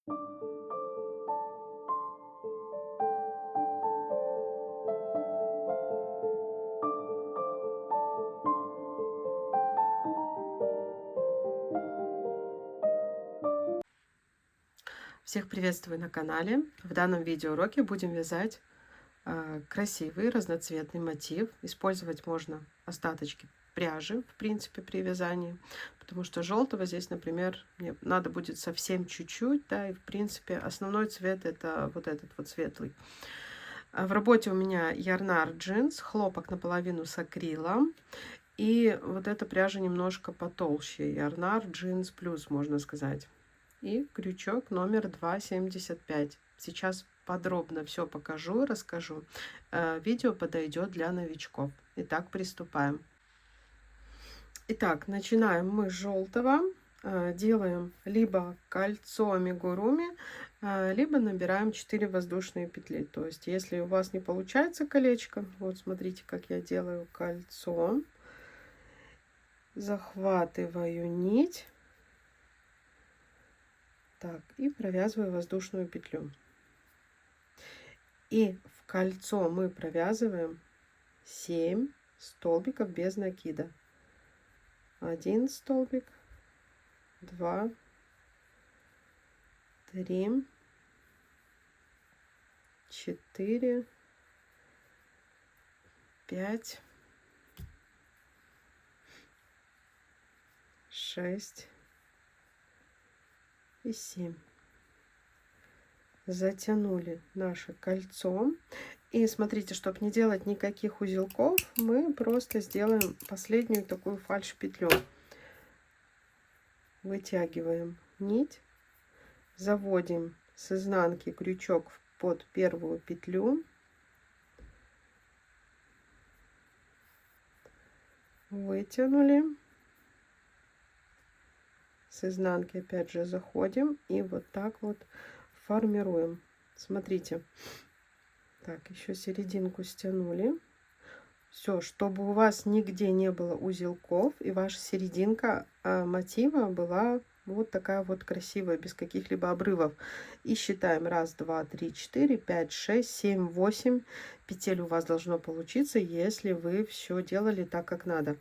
Всех приветствую на канале. В данном видеоуроке будем вязать красивый разноцветный мотив. Использовать можно остаточки пряжи, в принципе, при вязании, потому что желтого здесь, например, мне надо будет совсем чуть-чуть, да, и в принципе основной цвет это вот этот вот светлый. В работе у меня Ярнар джинс, хлопок наполовину с акрилом, и вот эта пряжа немножко потолще, Ярнар джинс плюс, можно сказать. И крючок номер 2,75. Сейчас подробно все покажу, расскажу. Видео подойдет для новичков. Итак, приступаем. Итак, начинаем мы с желтого. Делаем либо кольцо амигуруми, либо набираем 4 воздушные петли. То есть, если у вас не получается колечко, вот смотрите, как я делаю кольцо. Захватываю нить. Так, и провязываю воздушную петлю. И в кольцо мы провязываем 7 столбиков без накида. 1 столбик, 2, 3, 4, 5, 6 и 7. Затянули наше кольцо. И смотрите, чтобы не делать никаких узелков, мы просто сделаем последнюю такую фальш-петлю. Вытягиваем нить, заводим с изнанки крючок под первую петлю, вытянули, с изнанки опять же заходим и вот так вот формируем. Смотрите, так, еще серединку стянули. Все, чтобы у вас нигде не было узелков и ваша серединка мотива была вот такая вот красивая, без каких-либо обрывов. И считаем 1, 2, 3, 4, 5, 6, 7, 8 петель у вас должно получиться, если вы все делали так, как надо.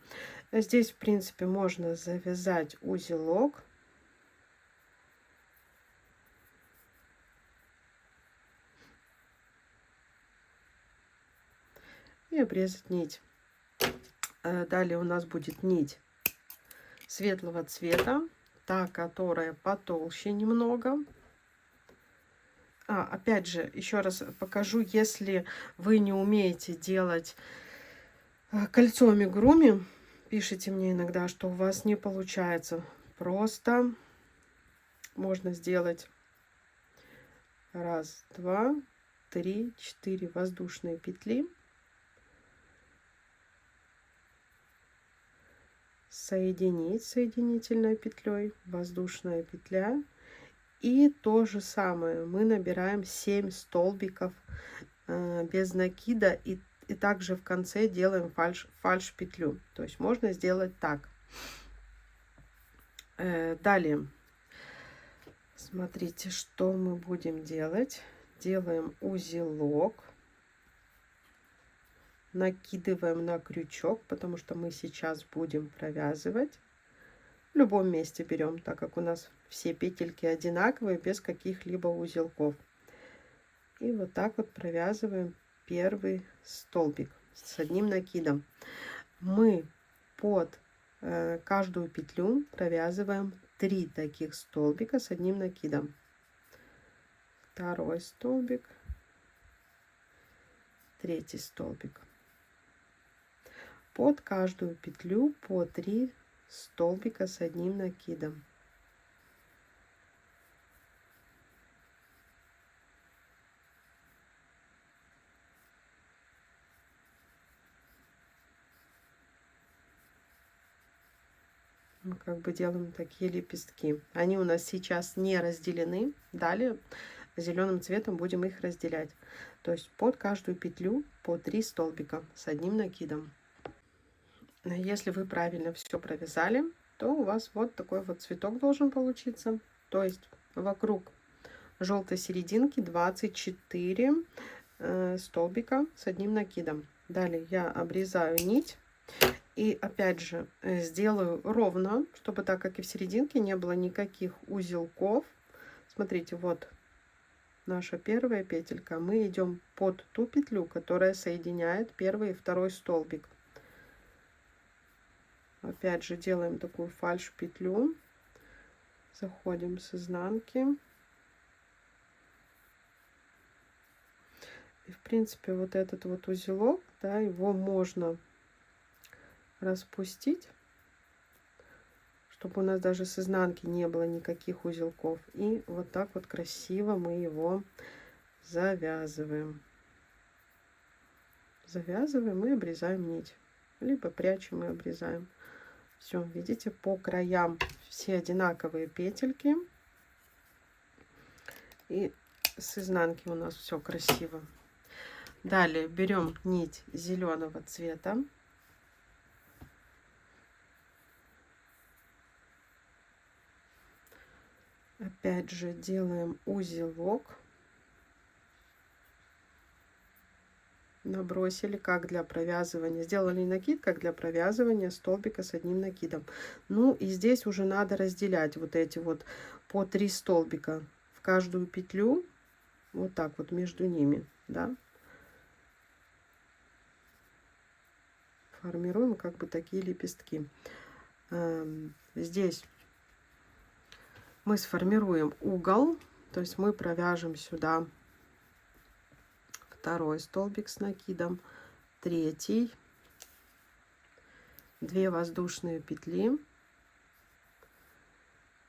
Здесь, в принципе, можно завязать узелок. И обрезать нить. Далее у нас будет нить светлого цвета, та, которая потолще немного. Опять же, еще раз покажу, если вы не умеете делать кольцо амигуруми, пишите мне иногда, что у вас не получается. Просто можно сделать 1, 2, 3, 4 воздушные петли. Соединить соединительной петлей, воздушная петля. И то же самое мы набираем 7 столбиков без накида и также в конце делаем фальш петлю. То есть можно сделать так. Далее смотрите, что мы будем делать. Делаем узелок, накидываем на крючок, потому что мы сейчас будем провязывать. В любом месте берем, так как у нас все петельки одинаковые, без каких-либо узелков. И вот так вот провязываем первый столбик с одним накидом. Мы под каждую петлю провязываем 3 таких столбика с одним накидом. Второй столбик, третий столбик. Под каждую петлю по 3 столбика с одним накидом. Мы как бы делаем такие лепестки. Они у нас сейчас не разделены. Далее зеленым цветом будем их разделять. То есть под каждую петлю по 3 столбика с одним накидом. Если вы правильно все провязали, то у вас вот такой вот цветок должен получиться. То есть вокруг желтой серединки 24 столбика с одним накидом. Далее я обрезаю нить и опять же сделаю ровно, чтобы так как и в серединке не было никаких узелков. Смотрите, вот наша первая петелька. Мы идем под ту петлю, которая соединяет первый и второй столбик. Опять же делаем такую фальш петлю, заходим с изнанки. И в принципе вот этот вот узелок, да, его можно распустить, чтобы у нас даже с изнанки не было никаких узелков. И вот так вот красиво мы его завязываем. Завязываем и обрезаем нить. Либо прячем и обрезаем. Все, видите, по краям все одинаковые петельки. И с изнанки у нас все красиво. Далее берем нить зеленого цвета. Опять же делаем узелок. Набросили как для провязывания. Сделали накид как для провязывания столбика с одним накидом. Ну и здесь уже надо разделять вот эти вот по 3 столбика в каждую петлю. Вот так вот между ними, да. Формируем как бы такие лепестки. Здесь мы сформируем угол, то есть мы провяжем сюда второй столбик с накидом, третий, 2 воздушные петли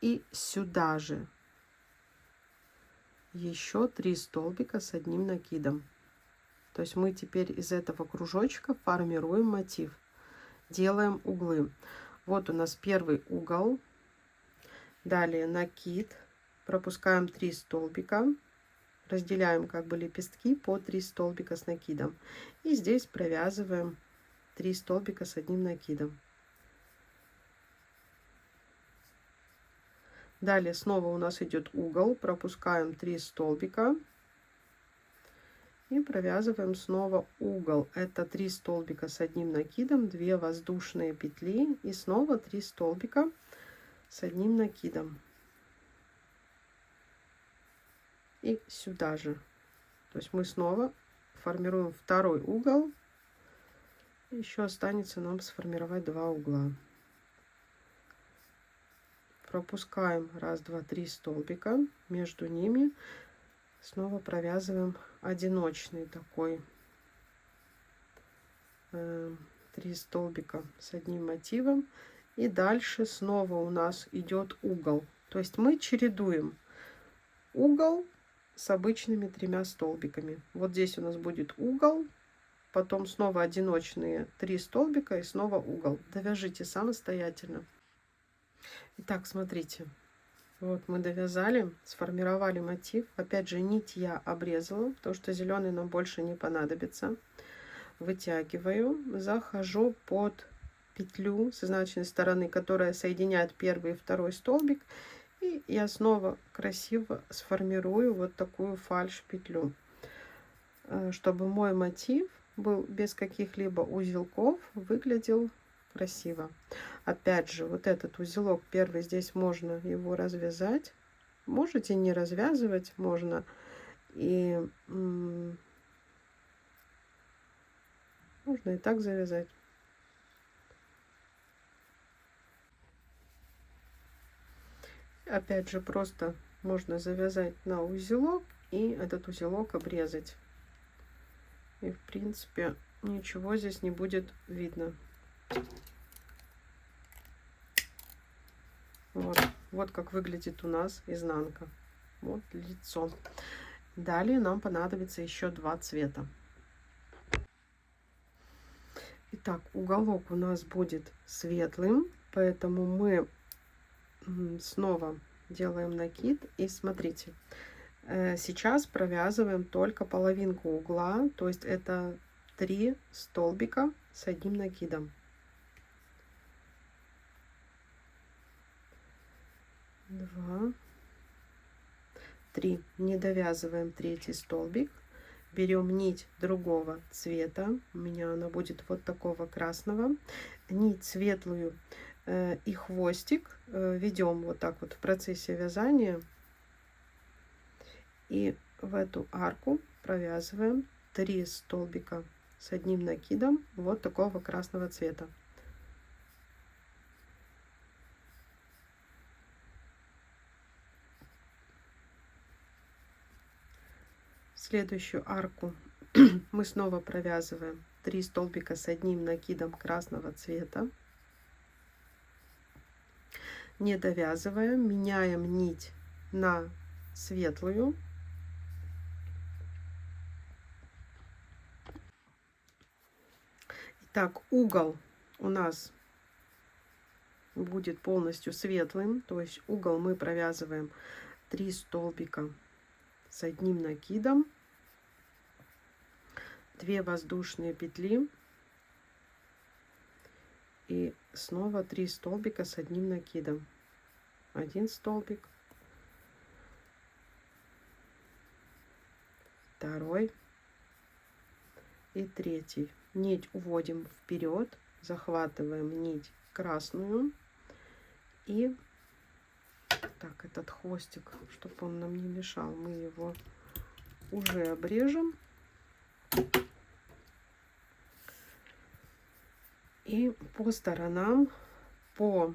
и сюда же еще 3 столбика с одним накидом. То есть мы теперь из этого кружочка формируем мотив, делаем углы. Вот у нас первый угол. Далее накид, пропускаем 3 столбика, разделяем как бы лепестки по 3 столбика с накидом. И здесь провязываем 3 столбика с одним накидом. Далее снова у нас идет угол, пропускаем 3 столбика и провязываем снова угол. Это 3 столбика с одним накидом, 2 воздушные петли и снова 3 столбика с одним накидом. И сюда же. То есть мы снова формируем второй угол. Еще останется нам сформировать 2 угла. Пропускаем 1, 2, 3 столбика. Между ними снова провязываем одиночный такой 3 столбика с одним мотивом. И дальше снова у нас идет угол. То есть мы чередуем угол с обычными 3 столбиками. Вот здесь у нас будет угол, потом снова одиночные 3 столбика и снова угол. Довяжите самостоятельно. Итак, смотрите. Вот мы довязали, сформировали мотив. Опять же, нить я обрезала, потому что зеленый нам больше не понадобится. Вытягиваю, захожу под петлю с изнаночной стороны, которая соединяет первый и второй столбик. И я снова красиво сформирую вот такую фальш петлю, чтобы мой мотив был без каких-либо узелков, выглядел красиво. Опять же, вот этот узелок первый, здесь можно его развязать. Можете не развязывать, можно и можно и так завязать. Опять же, просто можно завязать на узелок и этот узелок обрезать. И в принципе ничего здесь не будет видно. Вот как выглядит у нас изнанка. Вот лицо. Далее нам понадобится еще 2 цвета. Итак, уголок у нас будет светлым, поэтому мы снова делаем накид. И смотрите, сейчас провязываем только половинку угла, то есть это 3 столбика с одним накидом. 2, 3. Не довязываем третий столбик. Берем нить другого цвета. У меня она будет вот такого красного. Нить светлую и хвостик ведем вот так вот в процессе вязания. И в эту арку провязываем 3 столбика с одним накидом вот такого красного цвета. Следующую арку мы снова провязываем 3 столбика с одним накидом красного цвета. Не довязываем, меняем нить на светлую. Итак, угол у нас будет полностью светлым, то есть угол мы провязываем 3 столбика с одним накидом, 2 воздушные петли и снова 3 столбика с одним накидом. 1 столбик, 2 и 3. Нить уводим вперед, захватываем нить красную и так, этот хвостик, чтобы он нам не мешал, мы его уже обрежем. И по сторонам по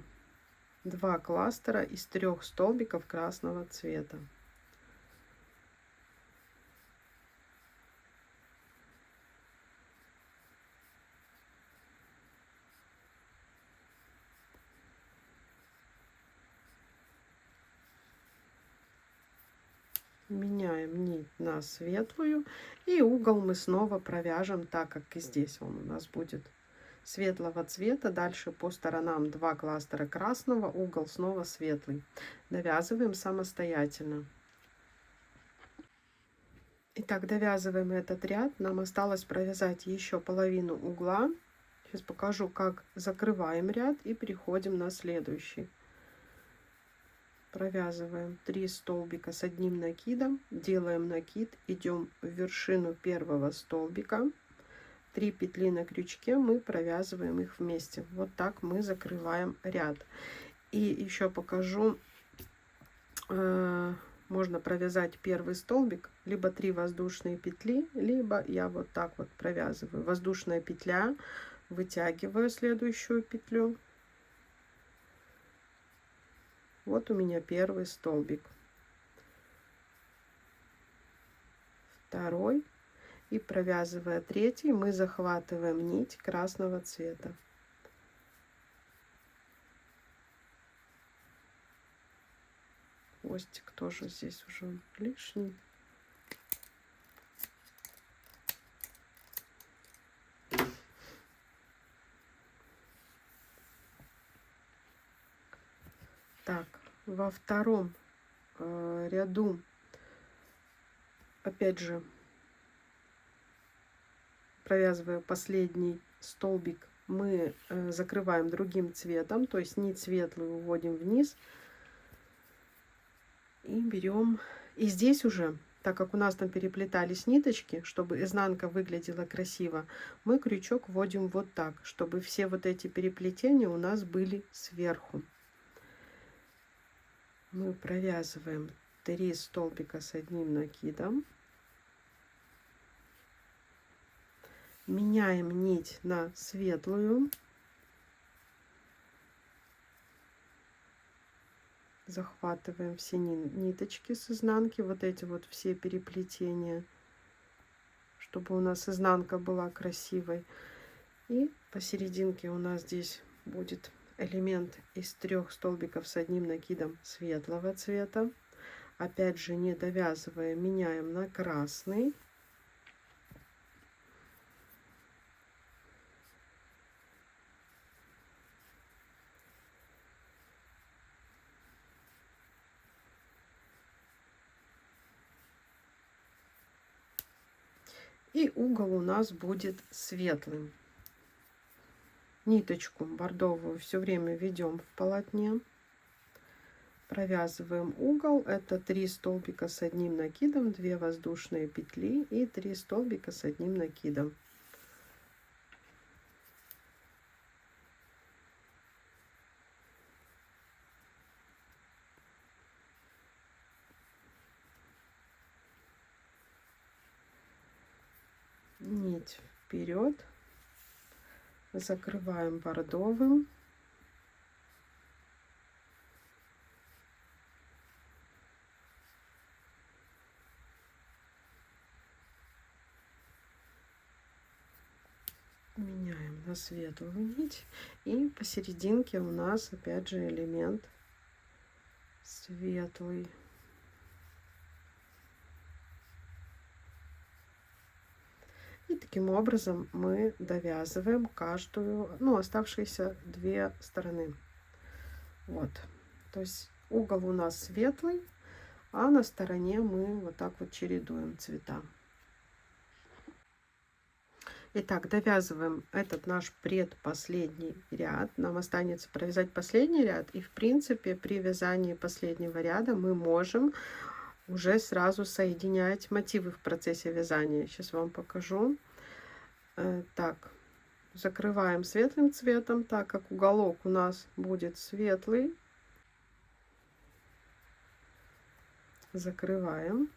2 кластера из 3 столбиков красного цвета. Меняем нить на светлую, и угол мы снова провяжем так, как и здесь он у нас будет светлого цвета. Дальше по сторонам 2 кластера красного, угол снова светлый. Довязываем самостоятельно. Итак, довязываем этот ряд. Нам осталось провязать еще половину угла. Сейчас покажу, как закрываем ряд и переходим на следующий. Провязываем 3 столбика с одним накидом, делаем накид, идем в вершину первого столбика, 3 петли на крючке, мы провязываем их вместе. Вот так мы закрываем ряд. И еще покажу, можно провязать первый столбик, либо 3 воздушные петли, либо я вот так вот провязываю. Воздушная петля, вытягиваю следующую петлю. Вот у меня первый столбик, второй, и провязывая третий, мы захватываем нить красного цвета. Хвостик тоже здесь уже лишний. Так, во втором ряду, опять же, провязывая последний столбик, мы закрываем другим цветом, то есть нить светлую уводим вниз и берем. И здесь уже, так как у нас там переплетались ниточки, чтобы изнанка выглядела красиво, мы крючок вводим вот так, чтобы все вот эти переплетения у нас были сверху. Мы провязываем 3 столбика с одним накидом, меняем нить на светлую, захватываем все ниточки с изнанки, вот эти вот все переплетения, чтобы у нас изнанка была красивой. И посерединке у нас здесь будет элемент из 3 столбиков с одним накидом светлого цвета. Опять же, не довязывая, меняем на красный. И угол у нас будет светлым. Ниточку бордовую все время ведем в полотне. Провязываем угол. Это 3 столбика с одним накидом, 2 воздушные петли и 3 столбика с одним накидом. Нить вперед, закрываем бордовым. Меняем на светлую нить, и посерединке у нас опять же элемент светлый. И таким образом мы довязываем каждую, ну, оставшиеся 2 стороны. Вот, то есть угол у нас светлый, а на стороне мы вот так вот чередуем цвета. Итак, довязываем этот наш предпоследний ряд. Нам останется провязать последний ряд, и в принципе при вязании последнего ряда мы можем уже сразу соединять мотивы в процессе вязания. Сейчас вам покажу. Так, закрываем светлым цветом, так как уголок у нас будет светлый. Закрываем.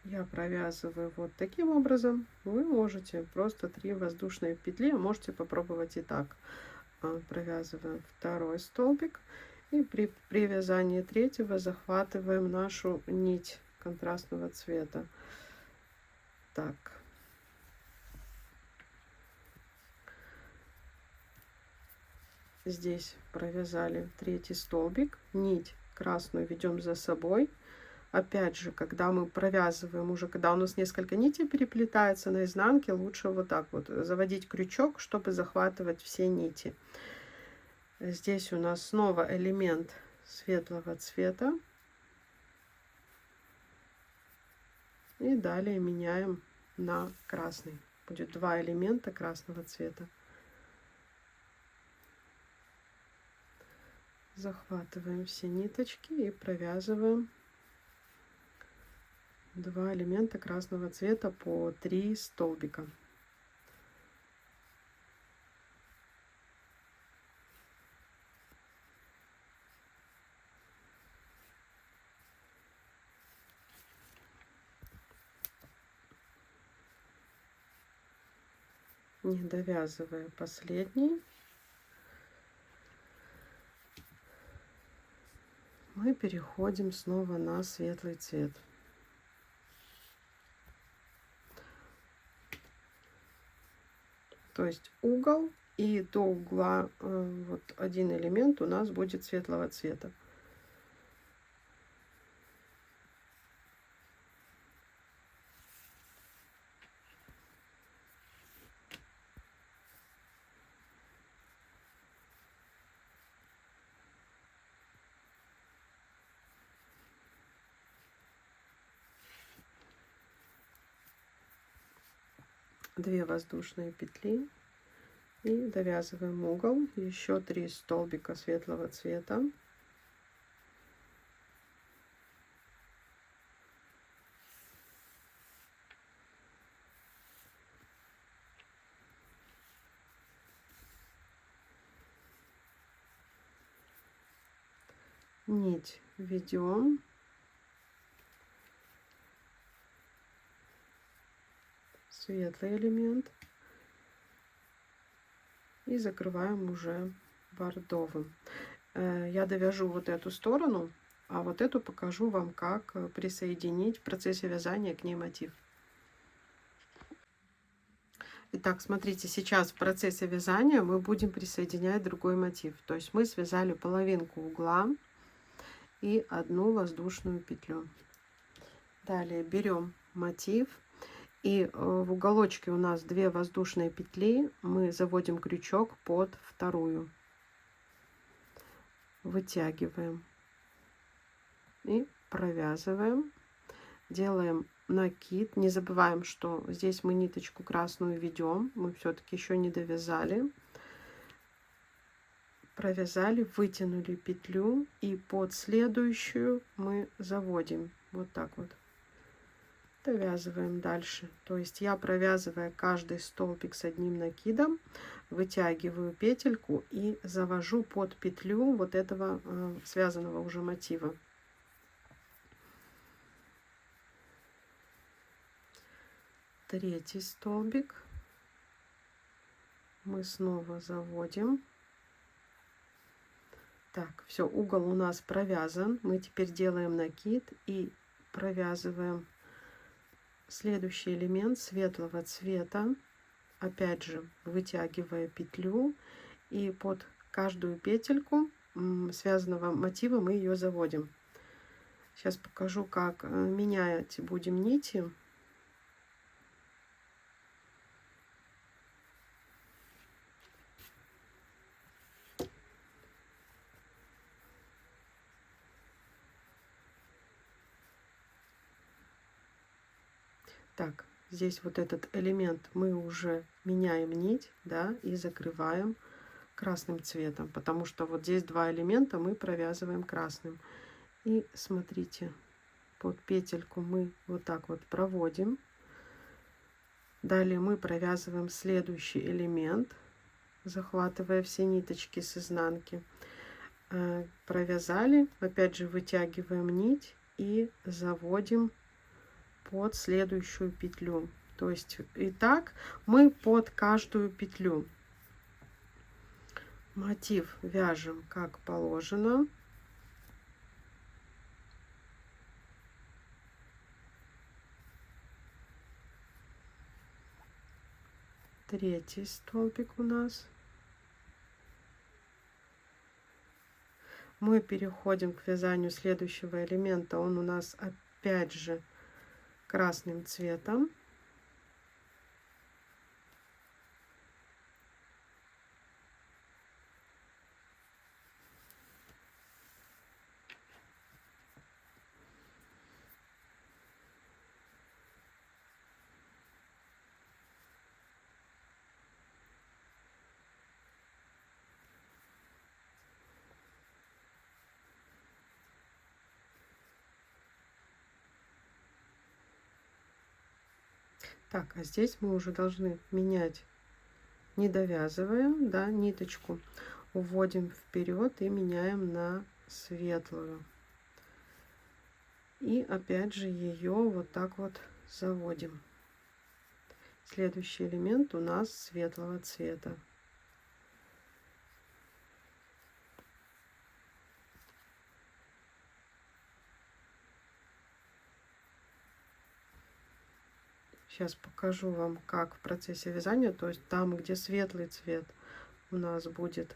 Я провязываю вот таким образом. Вы можете просто 3 воздушные петли, а можете попробовать и так. Провязываем второй столбик. И при вязании третьего захватываем нашу нить контрастного цвета. Так. Здесь провязали 3-й столбик. Нить красную ведем за собой. Опять же, когда мы провязываем, уже когда у нас несколько нитей переплетается на изнанке, лучше вот так вот заводить крючок, чтобы захватывать все нити. Здесь у нас снова элемент светлого цвета. И далее меняем на красный. Будет 2 элемента красного цвета. Захватываем все ниточки и провязываем 2 элемента красного цвета по 3 столбика. Не довязывая последний, мы переходим снова на светлый цвет. То есть угол, и до угла вот один элемент у нас будет светлого цвета. Две воздушные петли и довязываем угол, еще 3 столбика светлого цвета. Нить ведем. Светлый элемент. И закрываем уже бордовым. Я довяжу вот эту сторону, а вот эту покажу вам, как присоединить в процессе вязания к ней мотив. Итак, смотрите, сейчас в процессе вязания мы будем присоединять другой мотив. То есть мы связали половинку угла и 1 воздушную петлю. Далее берем мотив, и в уголочке у нас 2 воздушные петли, мы заводим крючок под вторую, вытягиваем и провязываем, делаем накид. Не забываем, что здесь мы ниточку красную ведем, мы все-таки еще не довязали. провязали, вытянули петлю, и под следующую мы заводим вот так вот, довязываем дальше. То есть я, провязывая каждый столбик с одним накидом, вытягиваю петельку и завожу под петлю вот этого связанного уже мотива. Третий столбик мы снова заводим. Так, все, угол у нас провязан. Мы теперь делаем накид и провязываем следующий элемент светлого цвета, опять же вытягивая петлю, и под каждую петельку связанного мотива мы ее заводим. Сейчас покажу, как менять будем нити. Так, здесь вот этот элемент мы уже меняем нить, да, и закрываем красным цветом, потому что вот здесь два элемента мы провязываем красным. И смотрите, под петельку мы вот так вот проводим. Далее мы провязываем следующий элемент, захватывая все ниточки с изнанки. Провязали, опять же вытягиваем нить и заводим под следующую петлю. То есть и так мы под каждую петлю. Мотив вяжем как положено. Третий столбик у нас. Мы переходим к вязанию следующего элемента. Он у нас опять же красным цветом. Так, а здесь мы уже должны менять, не довязывая, да, ниточку, уводим вперед и меняем на светлую. И опять же ее вот так вот заводим. Следующий элемент у нас светлого цвета. Сейчас покажу вам, как в процессе вязания, то есть там, где светлый цвет, у нас будет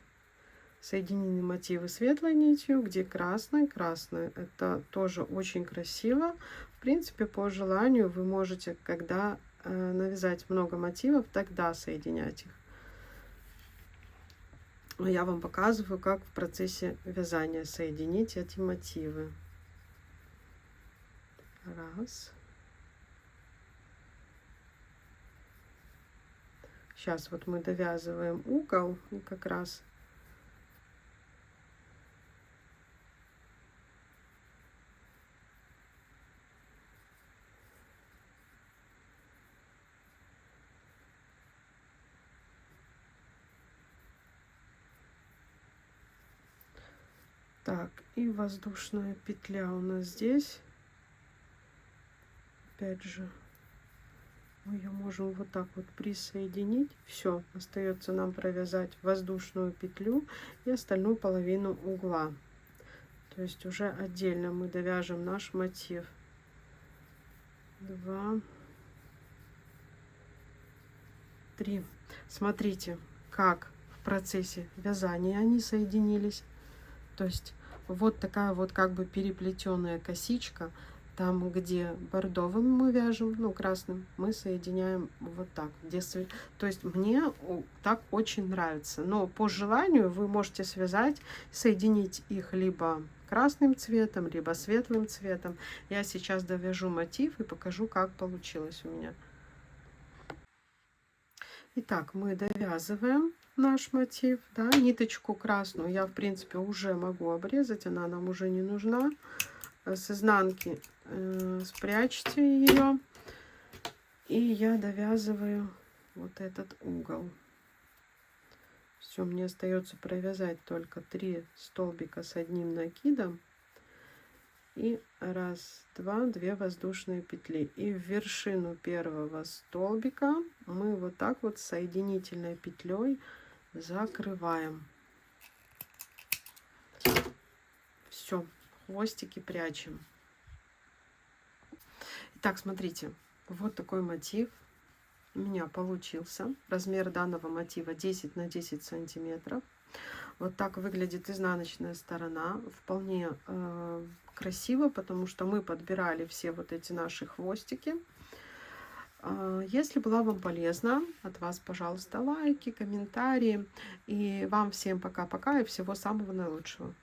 соединены мотивы светлой нитью, где красный, красный. Это тоже очень красиво. В принципе, по желанию вы можете, когда навязать много мотивов, тогда соединять их. Я вам показываю, как в процессе вязания соединить эти мотивы. Раз. Сейчас вот мы довязываем угол, и как раз так, и воздушная петля у нас здесь. Опять же, мы ее можем вот так вот присоединить. Все, остается нам провязать воздушную петлю и остальную половину угла. То есть уже отдельно мы довяжем наш мотив. 2, 3. Смотрите, как в процессе вязания они соединились. То есть вот такая вот как бы переплетенная косичка. Там, где бордовым мы вяжем, ну, красным, мы соединяем вот так. Где... То есть мне так очень нравится. Но по желанию вы можете связать, соединить их либо красным цветом, либо светлым цветом. Я сейчас довяжу мотив и покажу, как получилось у меня. Итак, мы довязываем наш мотив, да, ниточку красную я, в принципе, уже могу обрезать, она нам уже не нужна. С изнанки спрячьте ее, и я довязываю вот этот угол. Все, мне остается провязать только 3 столбика с одним накидом. И раз, два, 2 воздушные петли. И в вершину первого столбика мы вот так вот соединительной петлей закрываем. Все, хвостики прячем. Итак, смотрите, вот такой мотив у меня получился. Размер данного мотива 10 на 10 сантиметров. Вот так выглядит изнаночная сторона. Вполне красиво, потому что мы подбирали все вот эти наши хвостики. Если была вам полезна, от вас, пожалуйста, лайки, комментарии. И вам всем пока-пока и всего самого наилучшего.